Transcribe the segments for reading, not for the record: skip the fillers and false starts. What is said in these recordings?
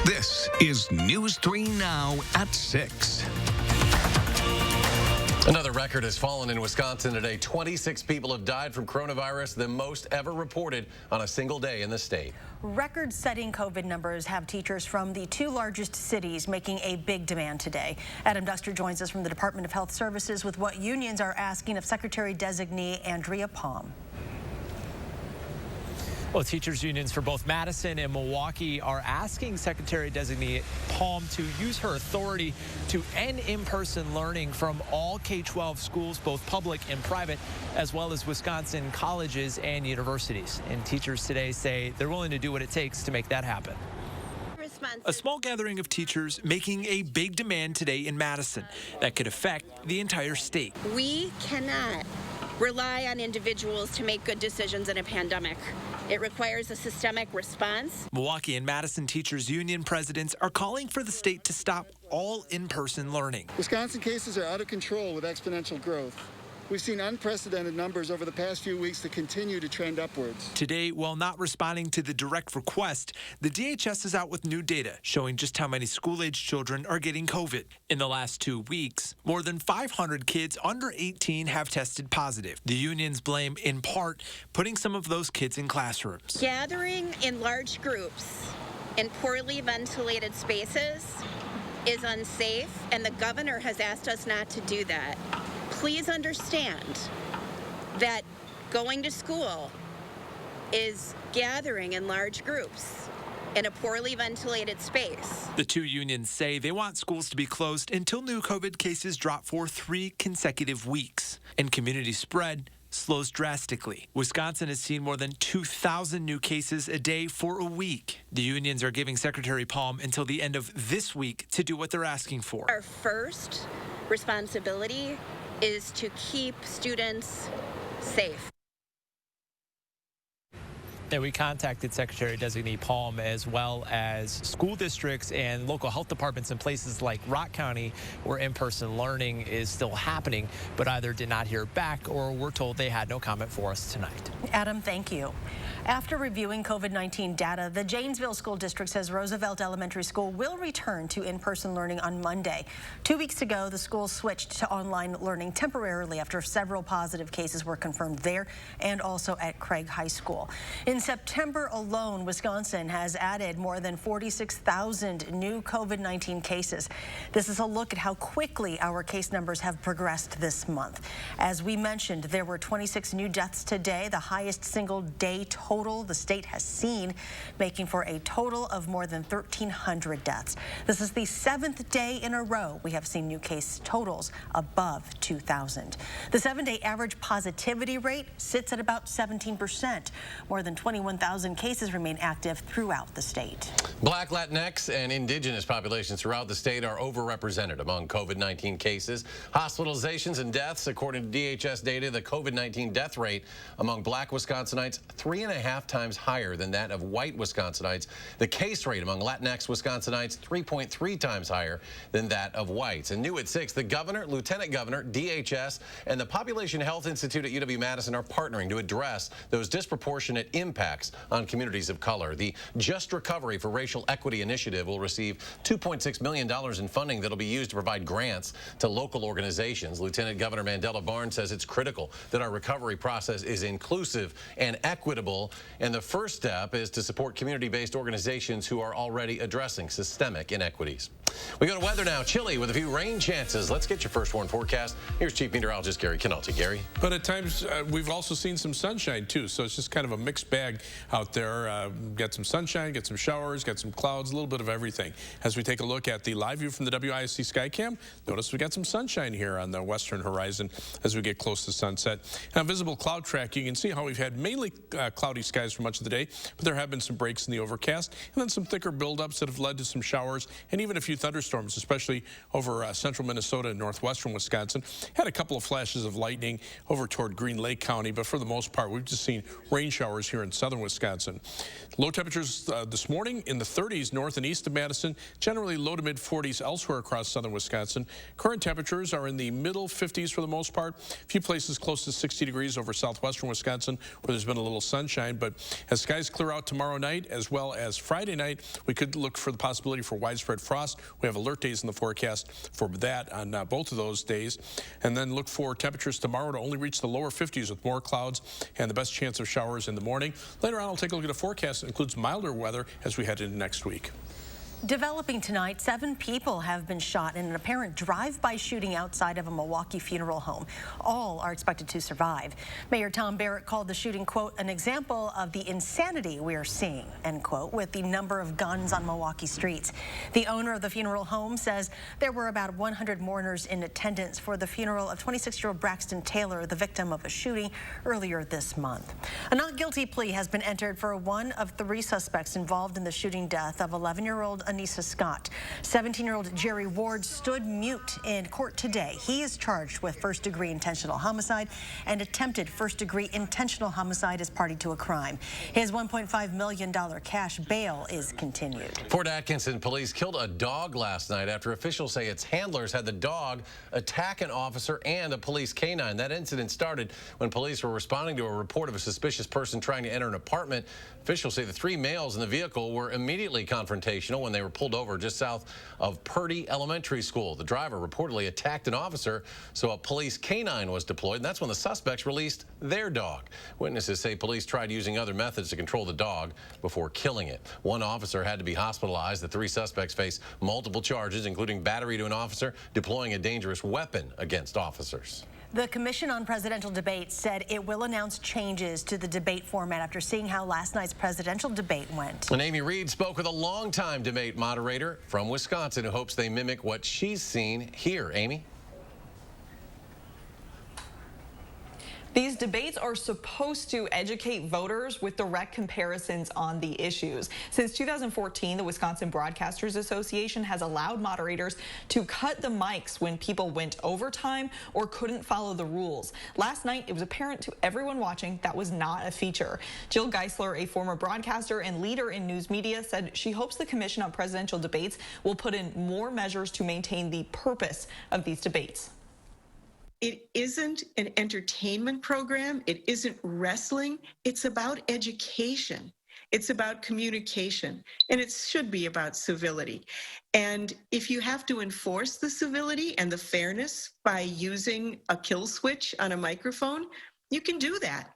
This is News 3 Now at 6. Another record has fallen in Wisconsin today. 26 people have died from coronavirus, the most ever reported on a single day in the state. Record-setting COVID numbers have teachers from the two largest cities making a big demand today. Adam Duster joins us from the Department of Health Services with what unions are asking of Secretary-designee Andrea Palm. Well, teachers unions for both Madison and Milwaukee are asking Secretary-designee Palm to use her authority to end in-person learning from all K-12 schools, both public and private, as well as Wisconsin colleges and universities. And teachers today say they're willing to do what it takes to make that happen. A small gathering of teachers making a big demand today in Madison that could affect the entire state. We cannot rely on individuals to make good decisions in a pandemic. It requires a systemic response. Milwaukee and Madison Teachers Union presidents are calling for the state to stop all in-person learning. Wisconsin cases are out of control with exponential growth. We've seen unprecedented numbers over the past few weeks that continue to trend upwards. Today, while not responding to the direct request, the DHS is out with new data showing just how many school-age children are getting COVID. In the last 2 weeks, more than 500 kids under 18 have tested positive. The unions blame, in part, putting some of those kids in classrooms. Gathering in large groups in poorly ventilated spaces is unsafe, and the governor has asked us not to do that. Please understand that going to school is gathering in large groups in a poorly ventilated space. The two unions say they want schools to be closed until new COVID cases drop for 3 consecutive weeks, and community spread slows drastically. Wisconsin has seen more than 2,000 new cases a day for a week. The unions are giving Secretary Palm until the end of this week to do what they're asking for. Our first responsibility is to keep students safe. And we contacted Secretary-designee Palm as well as school districts and local health departments in places like Rock County where in-person learning is still happening, but either did not hear back or were told they had no comment for us tonight. Adam, thank you. After reviewing COVID-19 data, the Janesville School District says Roosevelt Elementary School will return to in-person learning on Monday. 2 weeks ago, the school switched to online learning temporarily after several positive cases were confirmed there and also at Craig High School. In September alone, Wisconsin has added more than 46,000 new COVID-19 cases. This is a look at how quickly our case numbers have progressed this month. As we mentioned, there were 26 new deaths today, the highest single day total the state has seen, making for a total of more than 1,300 deaths. This is the 7th day in a row we have seen new case totals above 2,000. The 7-day average positivity rate sits at about 17%. More than 21,000 cases remain active throughout the state. Black, Latinx, and indigenous populations throughout the state are overrepresented among COVID-19 cases, hospitalizations, and deaths. According to DHS data, the COVID-19 death rate among Black Wisconsinites 3.5 times higher than that of white Wisconsinites. The case rate among Latinx Wisconsinites 3.3 times higher than that of whites. And new at 6, the governor, lieutenant governor, DHS, and the Population Health Institute at UW-Madison are partnering to address those disproportionate impacts on communities of color. The Just Recovery for Racial Equity Initiative will receive $2.6 million in funding that will be used to provide grants to local organizations. Lieutenant Governor Mandela Barnes says it's critical that our recovery process is inclusive and equitable, and the first step is to support community-based organizations who are already addressing systemic inequities. We go to weather now. Chilly with a few rain chances. Let's get your first warn forecast. Here's Chief Meteorologist Gary Canalti. Gary? But at times, we've also seen some sunshine, too, so it's just kind of a mixed bag out there. Get some sunshine, get some showers, get some clouds, a little bit of everything. As we take a look at the live view from the WISC Skycam, notice we got some sunshine here on the western horizon as we get close to sunset. Now, visible cloud track, you can see how we've had mainly cloudy skies for much of the day, but there have been some breaks in the overcast, and then some thicker buildups that have led to some showers and even a few thunderstorms, especially over central Minnesota and northwestern Wisconsin. Had a couple of flashes of lightning over toward Green Lake County, but for the most part, we've just seen rain showers here in southern Wisconsin. Low temperatures this morning in the 30s north and east of Madison, generally low to mid 40s elsewhere across southern Wisconsin. Current temperatures are in the middle 50s for the most part. A few places close to 60 degrees over southwestern Wisconsin where there's been a little sunshine. sunshine, but as skies clear out tomorrow night as well as Friday night, we could look for the possibility for widespread frost. We have alert days in the forecast for that on both of those days. And then look for temperatures tomorrow to only reach the lower 50s with more clouds and the best chance of showers in the morning. Later on, I'll take a look at a forecast that includes milder weather as we head into next week. Developing tonight, 7 people have been shot in an apparent drive-by shooting outside of a Milwaukee funeral home. All are expected to survive. Mayor Tom Barrett called the shooting, quote, an example of the insanity we're seeing, end quote, with the number of guns on Milwaukee streets. The owner of the funeral home says there were about 100 mourners in attendance for the funeral of 26-year-old Braxton Taylor, the victim of a shooting earlier this month. A not guilty plea has been entered for one of 3 suspects involved in the shooting death of 11-year-old Anissa Scott. 17-year-old Jerry Ward stood mute in court today. He is charged with first-degree intentional homicide and attempted first-degree intentional homicide as party to a crime. His $1.5 million cash bail is continued. Fort Atkinson police killed a dog last night after officials say its handlers had the dog attack an officer and a police canine. That incident started when police were responding to a report of a suspicious person trying to enter an apartment. Officials say the 3 males in the vehicle were immediately confrontational when they were pulled over just south of Purdy Elementary School. The driver reportedly attacked an officer, so a police canine was deployed, and that's when the suspects released their dog. Witnesses say police tried using other methods to control the dog before killing it. 1 officer had to be hospitalized. The 3 suspects face multiple charges, including battery to an officer, deploying a dangerous weapon against officers. The Commission on Presidential Debates said it will announce changes to the debate format after seeing how last night's presidential debate went. And Amy Reed spoke with a longtime debate moderator from Wisconsin who hopes they mimic what she's seen here. Amy? These debates are supposed to educate voters with direct comparisons on the issues. Since 2014, the Wisconsin Broadcasters Association has allowed moderators to cut the mics when people went overtime or couldn't follow the rules. Last night, it was apparent to everyone watching that was not a feature. Jill Geisler, a former broadcaster and leader in news media, said she hopes the Commission on Presidential Debates will put in more measures to maintain the purpose of these debates. It isn't an entertainment program. It isn't wrestling. It's about education. It's about communication, and it should be about civility. And if you have to enforce the civility and the fairness by using a kill switch on a microphone, you can do that.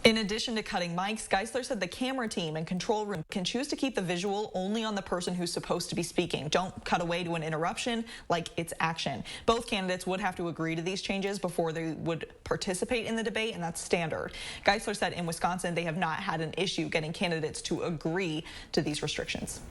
In addition to cutting mics, Geisler said the camera team and control room can choose to keep the visual only on the person who's supposed to be speaking. Don't cut away to an interruption like it's action. Both candidates would have to agree to these changes before they would participate in the debate, and that's standard. Geisler said in Wisconsin they have not had an issue getting candidates to agree to these restrictions.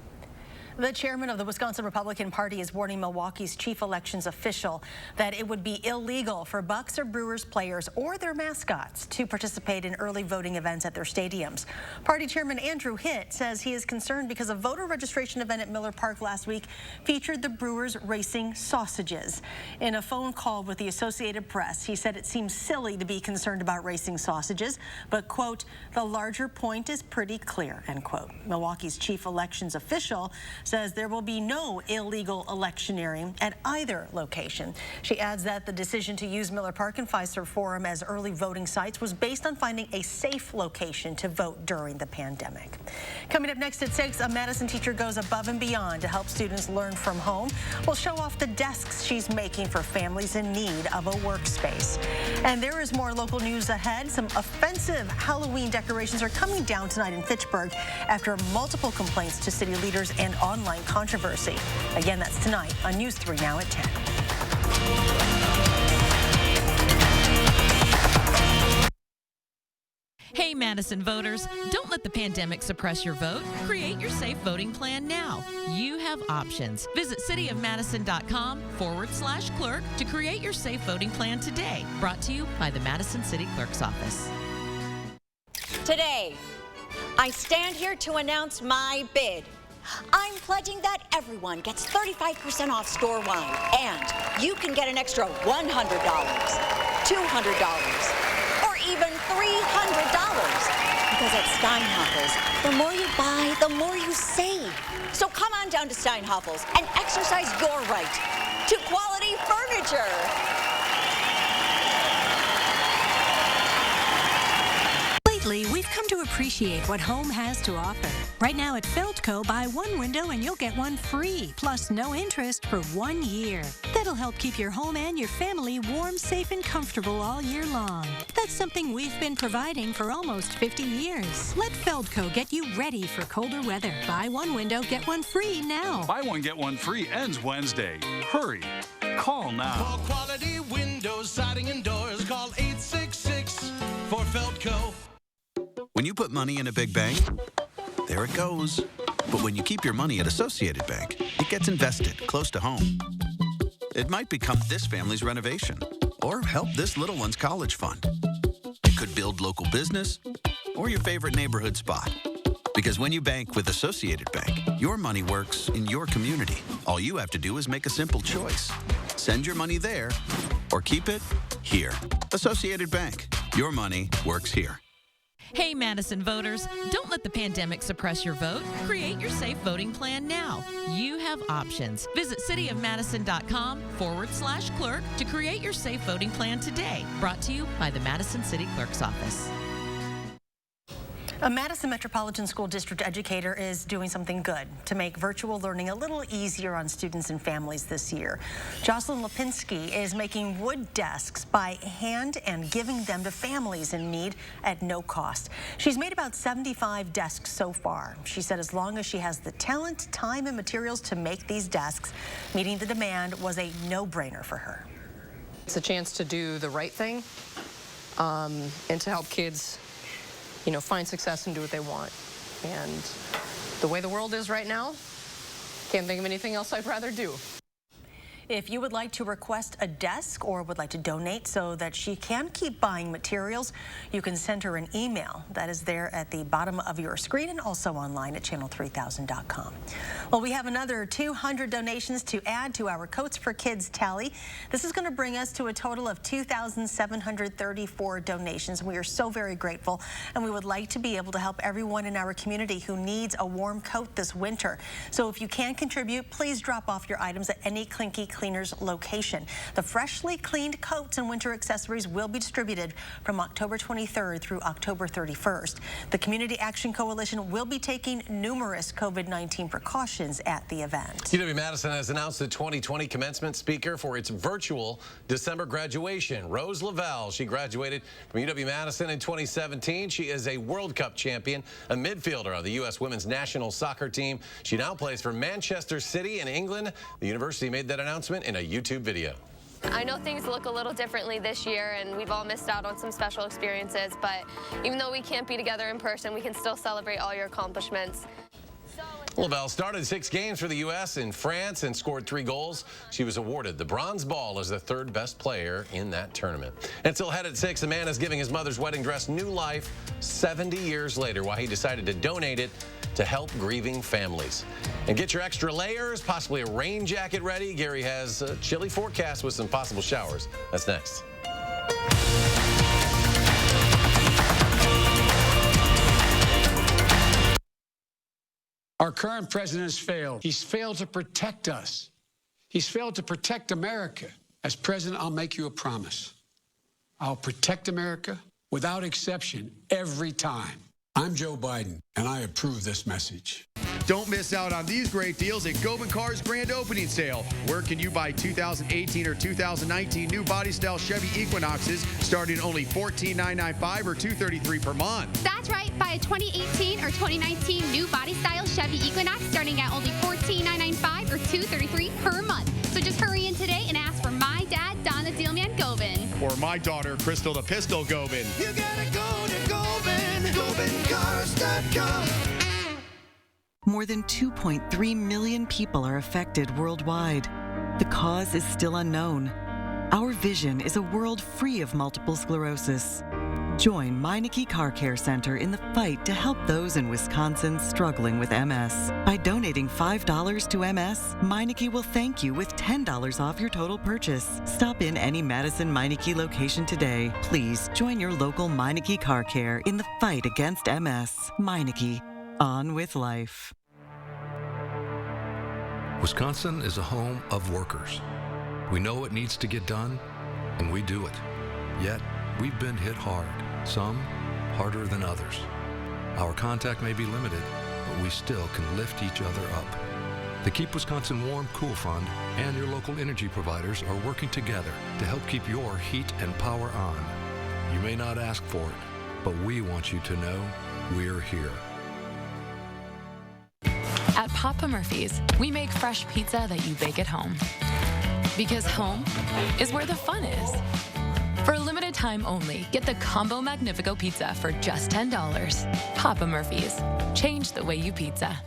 The chairman of the Wisconsin Republican Party is warning Milwaukee's chief elections official that it would be illegal for Bucks or Brewers players or their mascots to participate in early voting events at their stadiums. Party chairman Andrew Hitt says he is concerned because a voter registration event at Miller Park last week featured the Brewers racing sausages. In a phone call with the Associated Press, he said it seems silly to be concerned about racing sausages, but, quote, the larger point is pretty clear, end quote. Milwaukee's chief elections official says there will be no illegal electioneering at either location. She adds that the decision to use Miller Park and Fiserv Forum as early voting sites was based on finding a safe location to vote during the pandemic. Coming up next at 6, a Madison teacher goes above and beyond to help students learn from home. We'll show off the desks she's making for families in need of a workspace. And there is more local news ahead. Some offensive Halloween decorations are coming down tonight in Fitchburg after multiple complaints to city leaders and online controversy. Again, that's tonight on News 3 Now at 10. Hey, Madison voters, don't let the pandemic suppress your vote. Create your safe voting plan now. You have options. Visit cityofmadison.com/clerk to create your safe voting plan today. Brought to you by the Madison City Clerk's Office. Today, I stand here to announce my bid. I'm pledging that everyone gets 35% off store-wide, and you can get an extra $100, $200, or even $300. Because at Steinhafels, the more you buy, the more you save. So come on down to Steinhafels and exercise your right to quality furniture. Lately, we've come to appreciate what home has to offer. Right now at Feldco, buy one window and you'll get one free, plus no interest for 1 year. That'll help keep your home and your family warm, safe, and comfortable all year long. That's something we've been providing for almost 50 years. Let Feldco get you ready for colder weather. Buy one window, get one free now. Buy one, get one free ends Wednesday. Hurry. Call now. For quality windows, siding, and doors, call 866 for Feldco. When you put money in a big bank, there it goes. But when you keep your money at Associated Bank, it gets invested close to home. It might become this family's renovation or help this little one's college fund. It could build local business or your favorite neighborhood spot. Because when you bank with Associated Bank, your money works in your community. All you have to do is make a simple choice. Send your money there or keep it here. Associated Bank. Your money works here. Hey, Madison voters, don't let the pandemic suppress your vote. Create your safe voting plan now. You have options. Visit cityofmadison.com/clerk to create your safe voting plan today. Brought to you by the Madison City Clerk's Office. A Madison Metropolitan School District educator is doing something good to make virtual learning a little easier on students and families this year. Jocelyn Lipinski is making wood desks by hand and giving them to families in need at no cost. She's made about 75 desks so far. She said as long as she has the talent, time, and materials to make these desks, meeting the demand was a no-brainer for her. It's a chance to do the right thing and to help kids find success and do what they want. And the way the world is right now, can't think of anything else I'd rather do. If you would like to request a desk or would like to donate so that she can keep buying materials, you can send her an email. That is there at the bottom of your screen and also online at channel3000.com. Well, we have another 200 donations to add to our Coats for Kids tally. This is going to bring us to a total of 2,734 donations. We are so very grateful, and we would like to be able to help everyone in our community who needs a warm coat this winter. So if you can contribute, please drop off your items at any Clinky Cleaners location. The freshly cleaned coats and winter accessories will be distributed from October 23rd through October 31st. The Community Action Coalition will be taking numerous COVID-19 precautions at the event. UW-Madison has announced the 2020 commencement speaker for its virtual December graduation. Rose Lavelle, she graduated from UW-Madison in 2017. She is a World Cup champion, a midfielder on the U.S. women's national soccer team. She now plays for Manchester City in England. The university made that announcement in a YouTube video. I know things look a little differently this year, and we've all missed out on some special experiences, but even though we can't be together in person, we can still celebrate all your accomplishments. Lavelle started 6 games for the U.S. in France and scored 3 goals. She was awarded the Bronze Ball as the 3rd best player in that tournament. And still ahead at 6, a man is giving his mother's wedding dress new life 70 years later while he decided to donate it to help grieving families. And get your extra layers, possibly a rain jacket ready. Gary has a chilly forecast with some possible showers. That's next. Our current president has failed. He's failed to protect us. He's failed to protect America. As president, I'll make you a promise. I'll protect America without exception every time. I'm Joe Biden, and I approve this message. Don't miss out on these great deals at Gobin Cars Grand Opening Sale. Where can you buy 2018 or 2019 new body style Chevy Equinoxes starting only $14,995 or $233 per month? That's right. Buy a 2018 or 2019 new body style Chevy Equinox starting at only $14,995 or $233 per month. So just hurry in today and ask for my dad, Don the Dealman Gobin. Or my daughter, Crystal the Pistol Gobin. You gotta go to Gobin, GobinCars.com. More than 2.3 million people are affected worldwide. The cause is still unknown. Our vision is a world free of multiple sclerosis. Join Meineke Car Care Center in the fight to help those in Wisconsin struggling with MS. By donating $5 to MS, Meineke will thank you with $10 off your total purchase. Stop in any Madison Meineke location today. Please join your local Meineke Car Care in the fight against MS. Meineke. On with life. Wisconsin is a home of workers. We know what needs to get done, and we do it. Yet, we've been hit hard, some harder than others. Our contact may be limited, but we still can lift each other up. The Keep Wisconsin Warm Cool Fund and your local energy providers are working together to help keep your heat and power on. You may not ask for it, but we want you to know we're here. At Papa Murphy's, we make fresh pizza that you bake at home. Because home is where the fun is. For a limited time only, get the Combo Magnifico Pizza for just $10. Papa Murphy's. Change the way you pizza.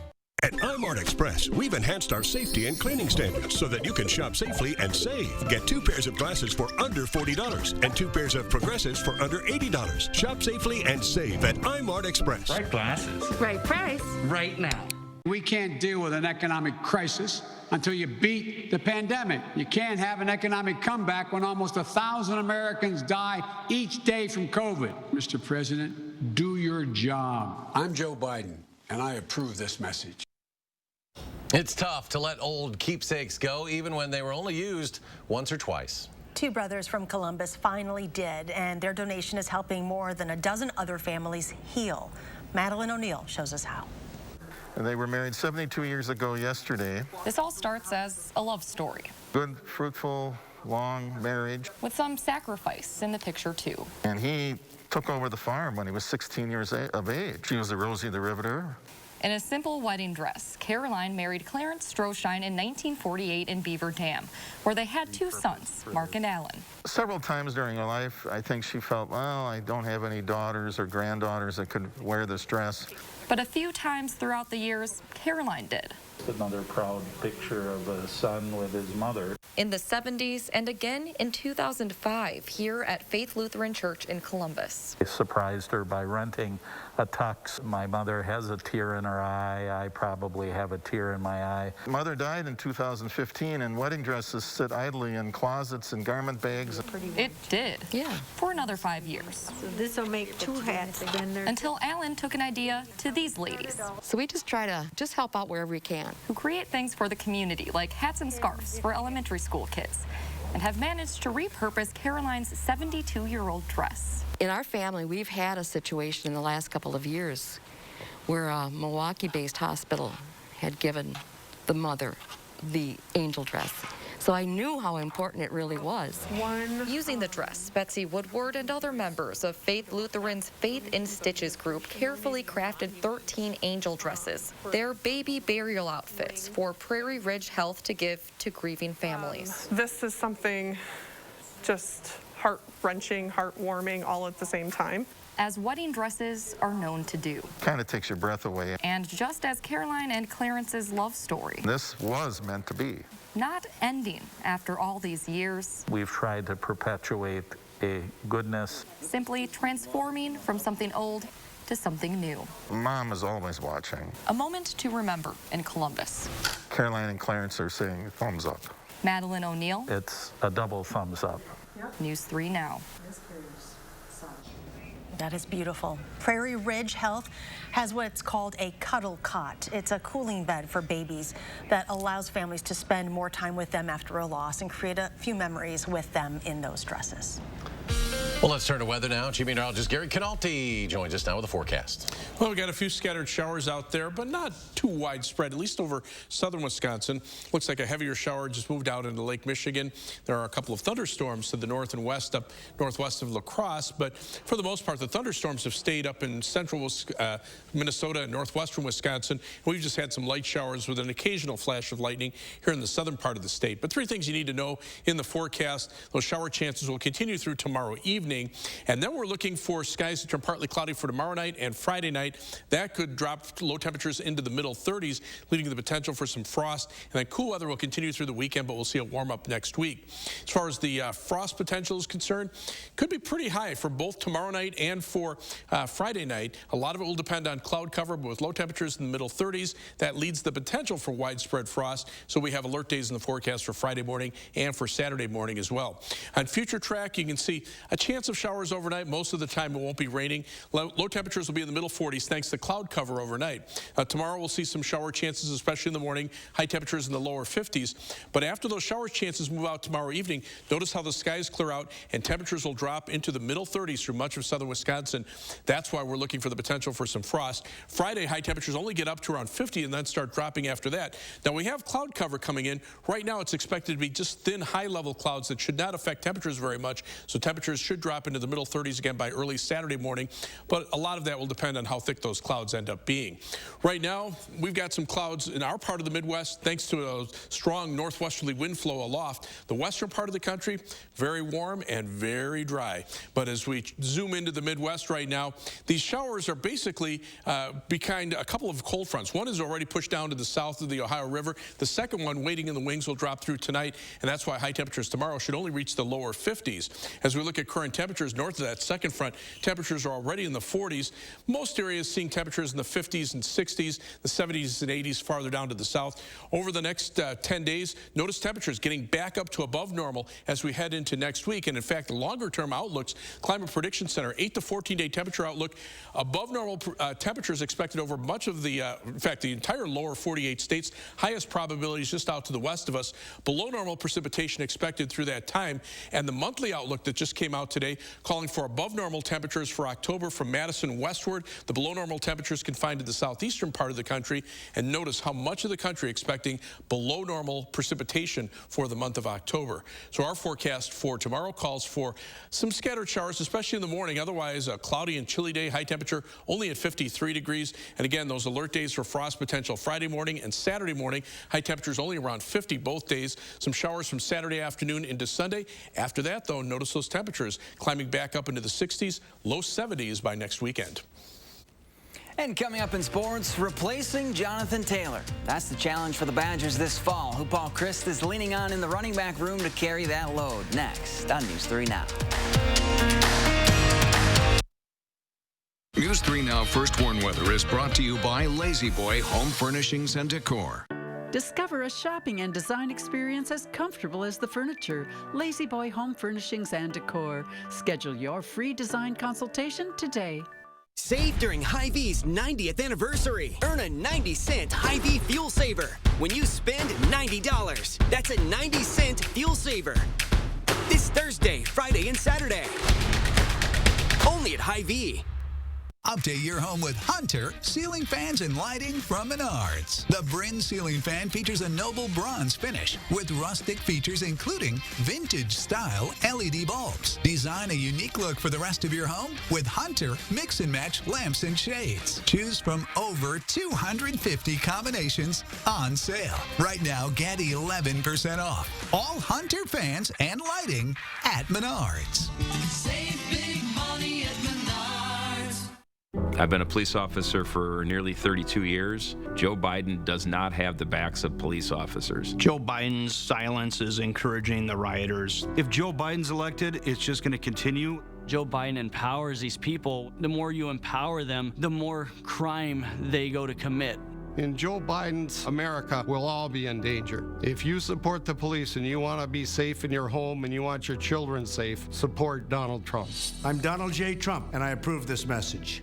At iMart Express, we've enhanced our safety and cleaning standards so that you can shop safely and save. Get 2 pairs of glasses for under $40 and 2 pairs of progressives for under $80. Shop safely and save at iMart Express. Right glasses. Right price. Right now. We can't deal with an economic crisis until you beat the pandemic. You can't have an economic comeback when almost 1,000 Americans die each day from COVID. Mr. President, do your job. I'm Joe Biden, and I approve this message. It's tough to let old keepsakes go, even when they were only used once or twice. 2 brothers from Columbus finally did, and their donation is helping more than a dozen other families heal. Madison O'Neill shows us how. They were married 72 years ago yesterday. This all starts as a love story. Good, fruitful, long marriage. With some sacrifice in the picture, too. And he took over the farm when he was 16 years of age. She was the Rosie the Riveter. In a simple wedding dress, Caroline married Clarence Stroshine in 1948 in Beaver Dam, where they had 2 sons, Mark and Alan. Several times during her life, I think she felt, well, I don't have any daughters or granddaughters that could wear this dress. But a few times throughout the years, Caroline did. Another proud picture of a son with his mother. In the 70s and again in 2005 here at Faith Lutheran Church in Columbus. I surprised her by renting a tux. My mother has a tear in her eye. I probably have a tear in my eye. Mother died in 2015, and wedding dresses sit idly in closets and garment bags. It did. Yeah. For another 5 years. So this will make 2 hats again. Until Alan took an idea to these ladies. So we just try to help out wherever we can. Who create things for the community, like hats and scarves for elementary school kids, and have managed to repurpose Caroline's 72-year-old dress. In our family, we've had a situation in the last couple of years where a Milwaukee-based hospital had given the mother the angel dress. So I knew how important it really was. Using the dress, Betsy Woodward and other members of Faith Lutheran's Faith in Stitches group carefully crafted 13 angel dresses. They're baby burial outfits for Prairie Ridge Health to give to grieving families. This is something just heart-wrenching, heartwarming, all at the same time. As wedding dresses are known to do. Kind of takes your breath away. And just as Caroline and Clarence's love story. This was meant to be. Not ending after all these years. We've tried to perpetuate a goodness. Simply transforming from something old to something new. Mom is always watching. A moment to remember in Columbus. Caroline and Clarence are saying thumbs up. Madison O'Neill. It's a double thumbs up. News 3 Now. That is beautiful. Prairie Ridge Health has what's called a cuddle cot. It's a cooling bed for babies that allows families to spend more time with them after a loss and create a few memories with them in those dresses. Well, let's turn to weather now. Chief Meteorologist Gary Canalti joins us now with a forecast. Well, we got a few scattered showers out there, but not too widespread, at least over southern Wisconsin. Looks like a heavier shower just moved out into Lake Michigan. There are a couple of thunderstorms to the north and west up northwest of La Crosse, but for the most part, the thunderstorms have stayed up in central Minnesota and northwestern Wisconsin. We've just had some light showers with an occasional flash of lightning here in the southern part of the state. But 3 things you need to know in the forecast. Those shower chances will continue through tomorrow evening. And then we're looking for skies that turn partly cloudy for tomorrow night and Friday night. That could drop low temperatures into the middle 30s, leaving the potential for some frost. And then cool weather will continue through the weekend, but we'll see it warm up next week. As far as the frost potential is concerned, could be pretty high for both tomorrow night and for Friday night. A lot of it will depend on cloud cover, but with low temperatures in the middle 30s, that leads the potential for widespread frost. So we have alert days in the forecast for Friday morning and for Saturday morning as well. On future track, you can see a chance chance of showers overnight. Most of the time it won't be raining. Low temperatures will be in the middle 40s thanks to cloud cover overnight. Tomorrow we'll see some shower chances, especially in the morning. High temperatures in the lower 50s. But after those shower chances move out tomorrow evening, notice how the skies clear out and temperatures will drop into the middle 30s through much of southern Wisconsin. That's why we're looking for the potential for some frost. Friday, high temperatures only get up to around 50 and then start dropping after that. Now we have cloud cover coming in. Right now it's expected to be just thin, high-level clouds that should not affect temperatures very much. So temperatures should drop into the middle 30s again by early Saturday morning. But a lot of that will depend on how thick those clouds end up being. Right now, we've got some clouds in our part of the Midwest thanks to a strong northwesterly wind flow aloft. The western part of the country, very warm and very dry. But as we zoom into the Midwest right now, these showers are basically behind a couple of cold fronts. One is already pushed down to the south of the Ohio River. The second one, waiting in the wings, will drop through tonight, and that's why high temperatures tomorrow should only reach the lower 50s. As we look at current temperatures north of that second front, temperatures are already in the 40s. Most areas seeing temperatures in the 50s and 60s, the 70s and 80s farther down to the south. Over the next 10 days, notice temperatures getting back up to above normal as we head into next week. And in fact, the longer-term outlooks, Climate Prediction Center, 8 to 14-day temperature outlook, above normal temperatures expected over much of the, in fact, the entire lower 48 states. Highest probabilities just out to the west of us. Below normal precipitation expected through that time. And the monthly outlook that just came out today calling for above normal temperatures for October from Madison westward. The below normal temperatures confined to the southeastern part of the country. And notice how much of the country expecting below normal precipitation for the month of October. So our forecast for tomorrow calls for some scattered showers, especially in the morning. Otherwise, a cloudy and chilly day, high temperature only at 53 degrees. And again, those alert days for frost potential Friday morning and Saturday morning. High temperatures only around 50 both days. Some showers from Saturday afternoon into Sunday. After that, though, notice those temperatures climbing back up into the 60s, low 70s by next weekend. And coming up in sports, replacing Jonathan Taylor. That's the challenge for the Badgers this fall. Who Paul Christ is leaning on in the running back room to carry that load. Next on News 3 Now. News 3 Now First Warn Weather is brought to you by Lazy Boy Home Furnishings and Decor. Discover a shopping and design experience as comfortable as the furniture. Lazy Boy Home Furnishings and Decor. Schedule your free design consultation today. Save during Hy-Vee's 90th anniversary. Earn a 90-cent Hy-Vee fuel saver when you spend $90. That's a 90-cent fuel saver. This Thursday, Friday, and Saturday. Only at Hy-Vee. Update your home with Hunter ceiling fans and lighting from Menards. The Bryn ceiling fan features a noble bronze finish with rustic features including vintage-style LED bulbs. Design a unique look for the rest of your home with Hunter mix-and-match lamps and shades. Choose from over 250 combinations on sale. Right now, get 11% off. All Hunter fans and lighting at Menards. Save big money at Menards. I've been a police officer for nearly 32 years. Joe Biden does not have the backs of police officers. Joe Biden's silence is encouraging the rioters. If Joe Biden's elected, it's just going to continue. Joe Biden empowers these people. The more you empower them, the more crime they go to commit. In Joe Biden's America, we'll all be in danger. If you support the police and you want to be safe in your home and you want your children safe, support Donald Trump. I'm Donald J. Trump, and I approve this message.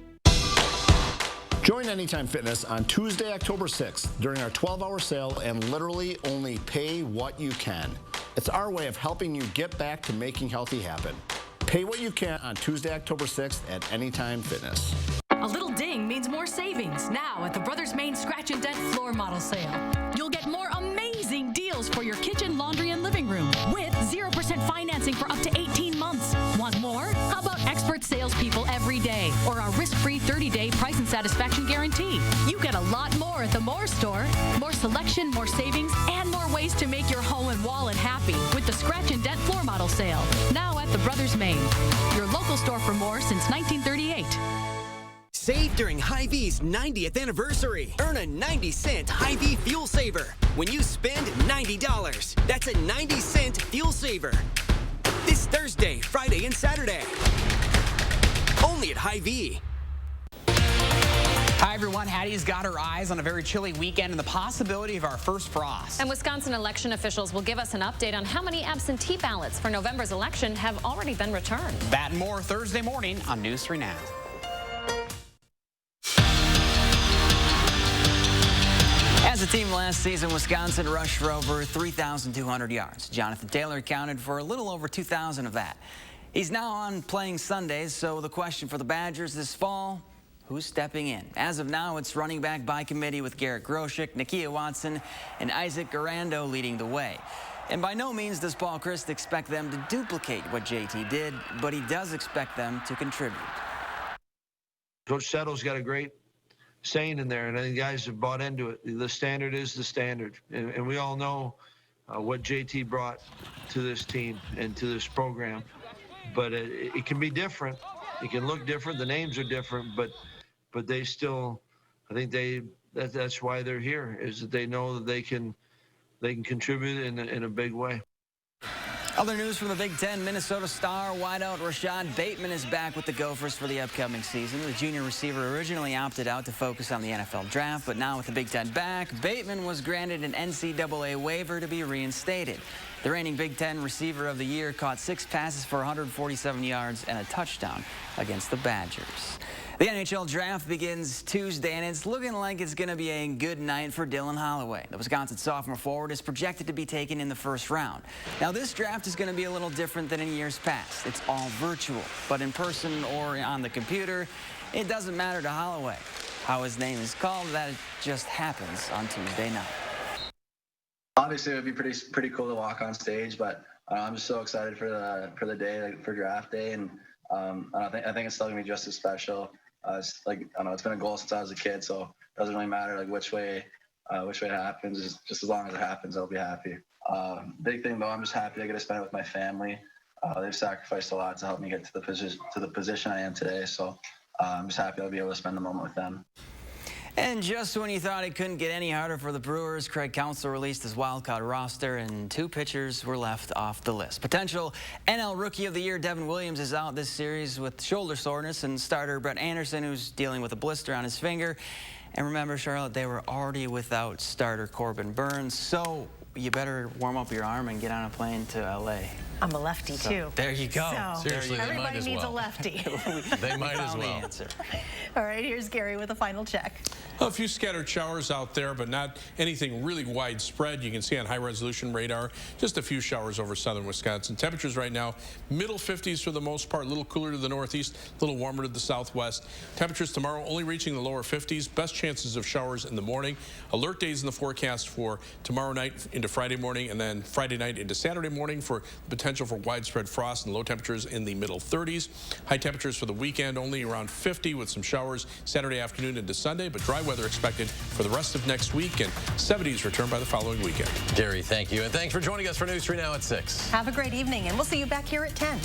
Join Anytime Fitness on Tuesday, October 6th during our 12-hour sale and literally only pay what you can. It's our way of helping you get back to making healthy happen. Pay what you can on Tuesday, October 6th at Anytime Fitness. A little ding means more savings now at the Brothers Main Scratch and Dent Floor Model Sale. You'll get more amazing deals for your kitchen, laundry, and living room with 0% financing for up to 18 months. Want more? How about expert salespeople every day or a risk-free 30-day price and satisfaction guarantee? You get a lot more at the Moore store. More selection, more savings, and more ways to make your home and wallet happy with the Scratch and Dent Floor Model Sale. Now at the Brothers Main, your local store for more since 1938. Save during Hy-Vee's 90th anniversary. Earn a 90-cent Hy-Vee fuel saver when you spend $90. That's a 90-cent fuel saver. This Thursday, Friday, and Saturday. Only at Hy-Vee. Hi, everyone. Hattie's got her eyes on a very chilly weekend and the possibility of our first frost. And Wisconsin election officials will give us an update on how many absentee ballots for November's election have already been returned. That and more Thursday morning on News 3 Now. As a team last season, Wisconsin rushed for over 3,200 yards. Jonathan Taylor accounted for a little over 2,000 of that. He's now on playing Sundays, so the question for the Badgers this fall, who's stepping in? As of now, it's running back by committee with Garrett Groshek, Nakia Watson, and Isaac Garando leading the way. And by no means does Paul Christ expect them to duplicate what JT did, but he does expect them to contribute. Coach Settle's got a great saying in there, and I think guys have bought into it. The standard is the standard, and we all know what JT brought to this team and to this program. But it can be different. It can look different. The names are different, but they still, I think that's why they're here, is that they know that they can contribute in a big way. Other news from the Big Ten, Minnesota star wideout Rashad Bateman is back with the Gophers for the upcoming season. The junior receiver originally opted out to focus on the NFL draft, but now with the Big Ten back, Bateman was granted an NCAA waiver to be reinstated. The reigning Big Ten receiver of the year caught 6 passes for 147 yards and a touchdown against the Badgers. The NHL draft begins Tuesday, and it's looking like it's going to be a good night for Dylan Holloway. The Wisconsin sophomore forward is projected to be taken in the first round. Now, this draft is going to be a little different than in years past. It's all virtual, but in person or on the computer, it doesn't matter to Holloway. How his name is called, that just happens on Tuesday night. Obviously, it would be pretty cool to walk on stage, but I'm just so excited for the day, for draft day, and I think it's still gonna be just as special. It's like, I don't know, it's been a goal since I was a kid, so it doesn't really matter like which way it happens. Just as long as it happens, I'll be happy. Big thing though, I'm just happy I get to spend it with my family. They've sacrificed a lot to help me get to the position I am today, so I'm just happy I'll be able to spend the moment with them. And just when you thought it couldn't get any harder for the Brewers, Craig Counsell released his wildcard roster, and 2 pitchers were left off the list. Potential NL Rookie of the Year Devin Williams is out this series with shoulder soreness, and starter Brett Anderson, who's dealing with a blister on his finger. And remember, Charlotte, they were already without starter Corbin Burns, so you better warm up your arm and get on a plane to L.A. I'm a lefty, too. There you go. So Seriously, they might everybody as needs well. a lefty. They might as The well. answer. All right, here's Gary with a final check. A few scattered showers out there, but not anything really widespread. You can see on high-resolution radar, just a few showers over southern Wisconsin. Temperatures right now, middle 50s for the most part, a little cooler to the northeast, a little warmer to the southwest. Temperatures tomorrow only reaching the lower 50s. Best chances of showers in the morning. Alert days in the forecast for tomorrow night into Friday morning, and then Friday night into Saturday morning for potential for widespread frost and low temperatures in the middle 30s. High temperatures for the weekend only around 50 with some showers Saturday afternoon into Sunday, but dry weather expected for the rest of next week, and 70s return by the following weekend. Gary, thank you. And thanks for joining us for News 3 Now at 6. Have a great evening, and we'll see you back here at 10.